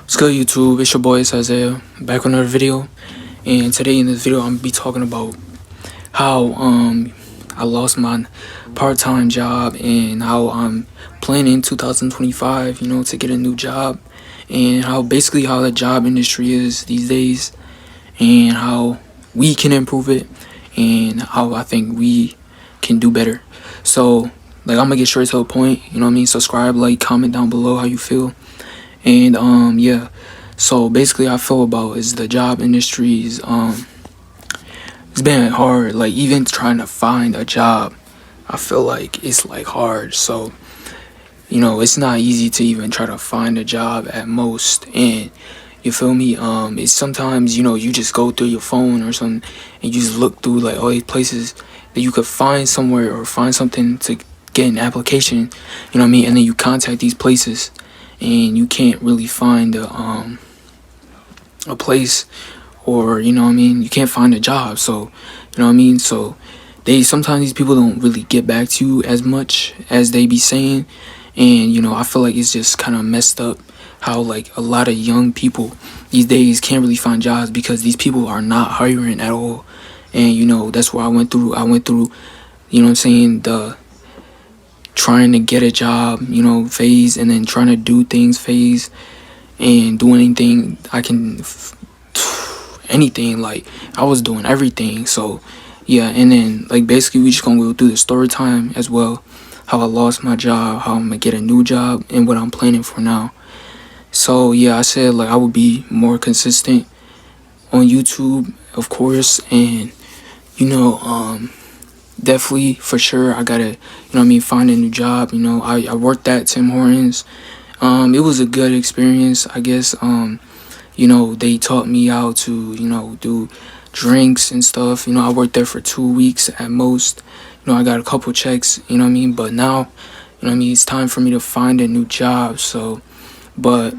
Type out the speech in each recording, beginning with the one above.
What's good, YouTube? It's your boy, it's Isaiah, back with another video. And today in this video, I'm gonna be talking about how I lost my part-time job and how I'm planning 2025, to get a new job, and how the job industry is these days, and how we can improve it, and how I think we can do better. So, I'm gonna get straight to the point. Subscribe, like, comment down below how you feel. And yeah, so basically I feel about is the job industries, it's been hard, like even trying to find a job. I feel like it's like hard. So it's not easy to even try to find a job at most. And you feel me, it's sometimes you just go through your phone or something and you just look through like all these places that you could find somewhere or find something to get an application, and then you contact these places and you can't really find a place, or you can't find a job. So so sometimes these people don't really get back to you as much as they be saying. And I feel like it's just kind of messed up how like a lot of young people these days can't really find jobs because these people are not hiring at all. And that's where I went through the trying to get a job, phase, and then trying to do things phase, and do anything I can, anything, like I was doing everything. So yeah, and then like basically we just gonna go through the story time as well, how I lost my job, how I'm gonna get a new job, and what I'm planning for now. So yeah, I said like I would be more consistent on YouTube, of course, and definitely for sure I gotta find a new job. I worked at Tim Hortons. It was a good experience, I guess. They taught me how to do drinks and stuff. I worked there for 2 weeks at most. I got a couple checks, but now it's time for me to find a new job. So but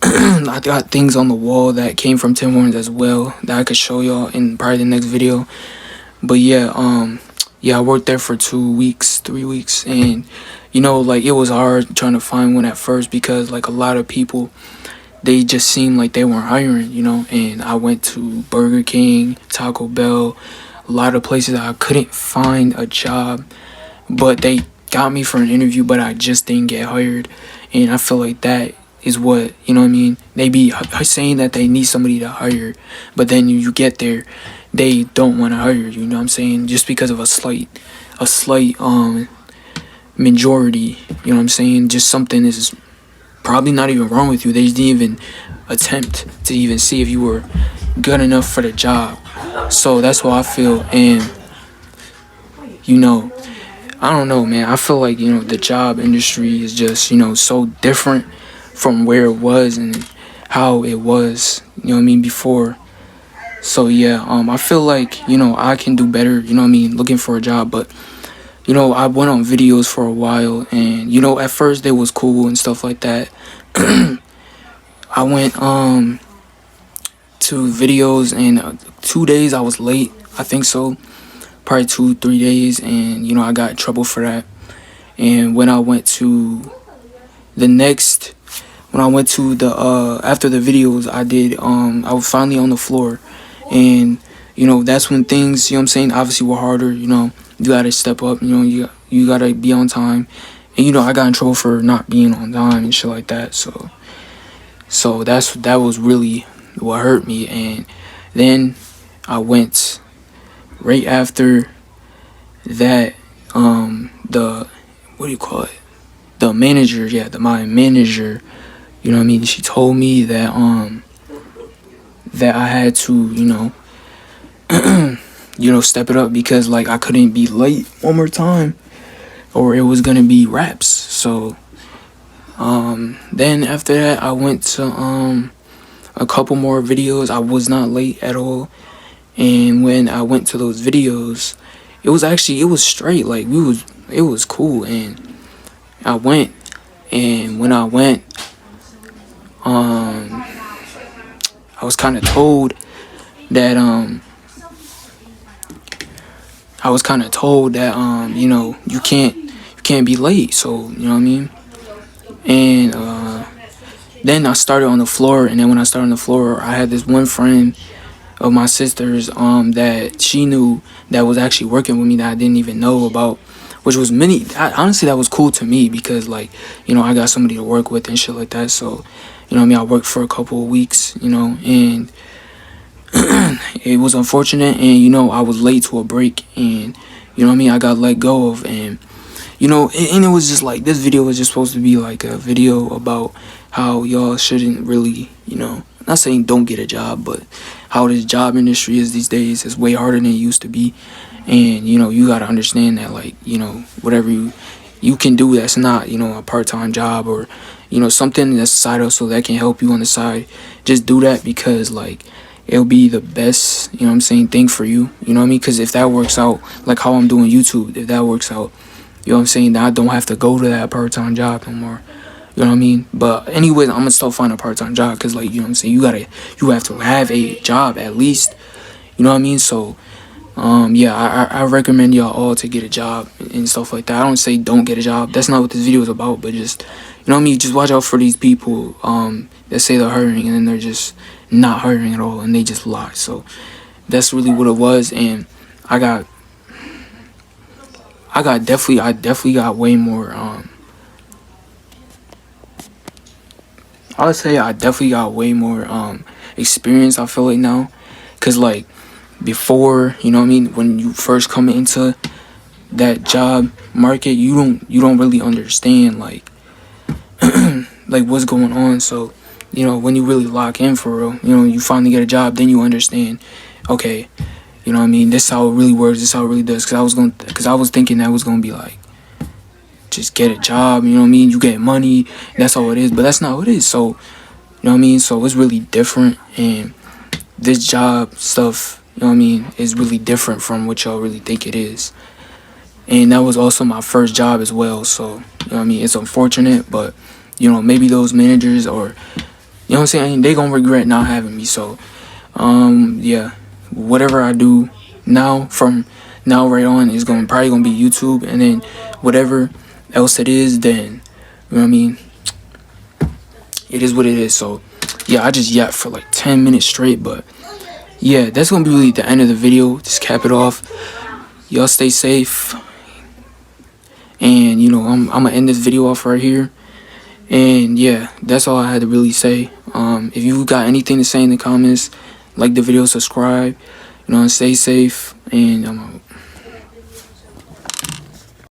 I got things on the wall that came from Tim Hortons as well that I could show y'all in probably the next video. But yeah, I worked there for 2 weeks, 3 weeks, and like it was hard trying to find one at first because like a lot of people, they just seemed like they weren't hiring, and I went to Burger King, Taco Bell, a lot of places I couldn't find a job, but they got me for an interview, but I just didn't get hired. And I feel like that is what, they be saying that they need somebody to hire, but then you get there, they don't want to hire you, just because of a slight majority, just something is probably not even wrong with you. They didn't even attempt to even see if you were good enough for the job. So that's what I feel. And I don't know, man, I feel like the job industry is just so different from where it was and how it was before. So yeah, I feel like I can do better, looking for a job. But I went on videos for a while, and at first they was cool and stuff like that. I went to videos, and 2 days I was late, I think so, probably 2-3 days, and I got in trouble for that. And when I went to the after the videos I did, I was finally on the floor. And that's when things, obviously were harder. You gotta step up, you gotta be on time. And I got in trouble for not being on time and shit like that. So that was really what hurt me. And then I went right after that, the what do you call it? The manager, my manager, she told me that that I had to, step it up because like I couldn't be late one more time or it was gonna be raps. So then after that I went to a couple more videos. I was not late at all. And when I went to those videos, it was straight, like it was cool. And I went, and when I went, I was kind of told that you can't be late. So and then I started on the floor, and then when I started on the floor, I had this one friend of my sister's that she knew that was actually working with me that I didn't even know about, which was honestly, that was cool to me because, like, I got somebody to work with and shit like that. So, what I mean, I worked for a couple of weeks, and it was unfortunate, and I was late to a break, and what I mean, I got let go of, and and it was just like, this video was just supposed to be like a video about how y'all shouldn't really, not saying don't get a job, but how this job industry is these days is way harder than it used to be. And you got to understand that, like, whatever you can do that's not, a part-time job, or something that's side hustle that can help you on the side, just do that, because, like, it'll be the best, what I'm saying, thing for you, what I mean? Because if that works out, like how I'm doing YouTube, if that works out, what I'm saying, that I don't have to go to that part-time job no more. You know what I mean? But anyways, I'm gonna still find a part-time job, because, like, what I'm saying, you have to have a job at least. You know what I mean? So yeah, I recommend y'all all to get a job and stuff like that. I don't say don't get a job. That's not what this video is about. But just, what I mean, just watch out for these people that say they're hiring, and then they're just not hiring at all, and they just lie. So that's really what it was. And I definitely got way more I would say I definitely got way more experience, I feel like, now. Cause, like, before, what I mean, when you first come into that job market, you don't really understand, like like what's going on. So when you really lock in for real, you finally get a job, then you understand, okay, what I mean, this is how it really works, this is how it really does. Cause I was thinking that was gonna be like, just get a job, what I mean, you get money, that's all it is. But that's not what it is. So, what I mean, so it's really different. And this job stuff, what I mean, is really different from what y'all really think it is. And that was also my first job as well. So, what I mean, it's unfortunate, but maybe those managers, or what I'm saying, they gonna regret not having me. So yeah, whatever I do now, from now right on, is probably gonna be YouTube, and then whatever else it is, then what I mean, it is what it is. So yeah, I just yapped for like 10 minutes straight, but yeah, that's gonna be really the end of the video. Just cap it off. Y'all stay safe, and I'm gonna end this video off right here. And yeah, that's all I had to really say. If you got anything to say in the comments, like the video, subscribe, and stay safe, and I'm out.